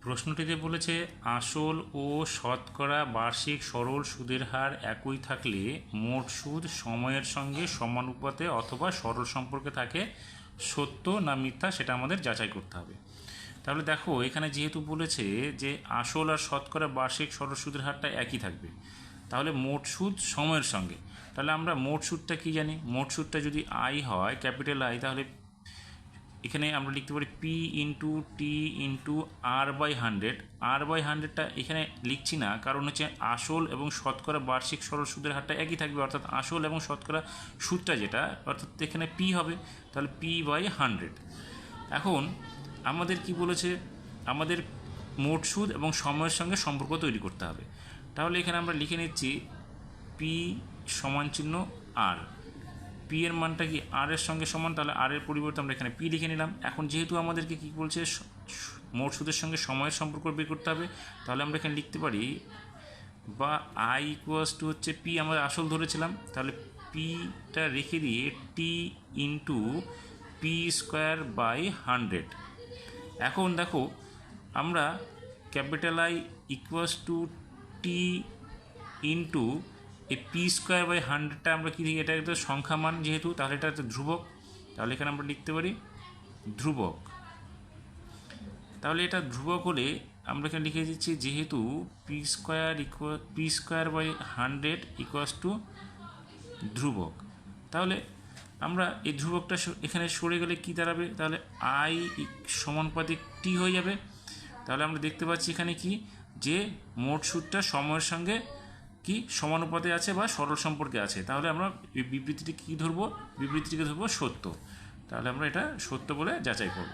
প্রশ্নটিতে বলেছে আসল ও শতকরা বার্ষিক সরল সুদের হার একই থাকলে মোট সুদ সময়ের সঙ্গে সমানুপাতে অথবা সরল সম্পর্কে থাকে, সত্য না মিথ্যা সেটা আমাদের যাচাই করতে হবে। তাহলে দেখো এখানে যেহেতু বলেছে যে আসল আর শতকরা বার্ষিক সরল সুদের হারটা একই থাকবে, তাহলে মোট সুদ সময়ের সঙ্গে, তাহলে আমরা মোট সুদটা কী জানি? মোট সুদটা যদি আই হয়, ক্যাপিটাল আই, তাহলে এখানে আমরা লিখতে পারি P into T into R by 100। আর বাই 100টা এখানে লিখছি না, কারণ হচ্ছে আসল এবং শতকরা বার্ষিক সরল সুদের হারটা একই থাকবে, অর্থাৎ আসল এবং শতকরা সুদটা যেটা, অর্থাৎ এখানে পি হবে, তাহলে পি বাই 100। এখন আমাদের কি বলেছে? আমাদের মোট সুদ এবং সময়ের সঙ্গে সম্পর্ক তৈরি করতে হবে। তাহলে এখানে আমরা লিখে নিচ্ছি পি সমান চিহ্ন আর, পি এর মানটা কি আর এর সঙ্গে সমান, তাহলে আর এর পরিবর্তে আমরা এখানে পি লিখে নিলাম। এখন যেহেতু আমাদেরকে কী বলছে মোট সুদের সঙ্গে সময়ের সম্পর্ক বের করতে হবে, তাহলে আমরা এখানে লিখতে পারি বা আই ইকুয়ালস টু হচ্ছে পি, আমরা আসল ধরেছিলাম, তাহলে পিটা রেখে দিয়ে টি ইন্টু পি স্কোয়ার বাই 100। এখন দেখো আমরা capital I equals to T into এই পি স্কোয়ার বাই 100টা আমরা কী দিই? এটা একটা সংখ্যা মান যেহেতু, তাহলে এটা একটা ধ্রুবক, তাহলে এখানে আমরা লিখতে পারি ধ্রুবক। তাহলে এটা ধ্রুবক হলে আমরা এখানে লিখে দিচ্ছি যেহেতু pi square by 100 equals to ধ্রুবক, তাহলে আমরা এই ধ্রুবকটা এখানে সরে গেলে কী দাঁড়াবে? তাহলে আই সমানুপাতিক টি হয়ে যাবে। তাহলে আমরা দেখতে পাচ্ছি এখানে কি, যে মোট সুদটা সময়ের সঙ্গে কি সমানুপাতে আছে বা সরল সম্পর্কে আছে। তাহলে আমরা এই বিবৃতিটি কী ধরবো? বিবৃতিটিকে ধরবো সত্য। তাহলে আমরা এটা সত্য বলে যাচাই করব।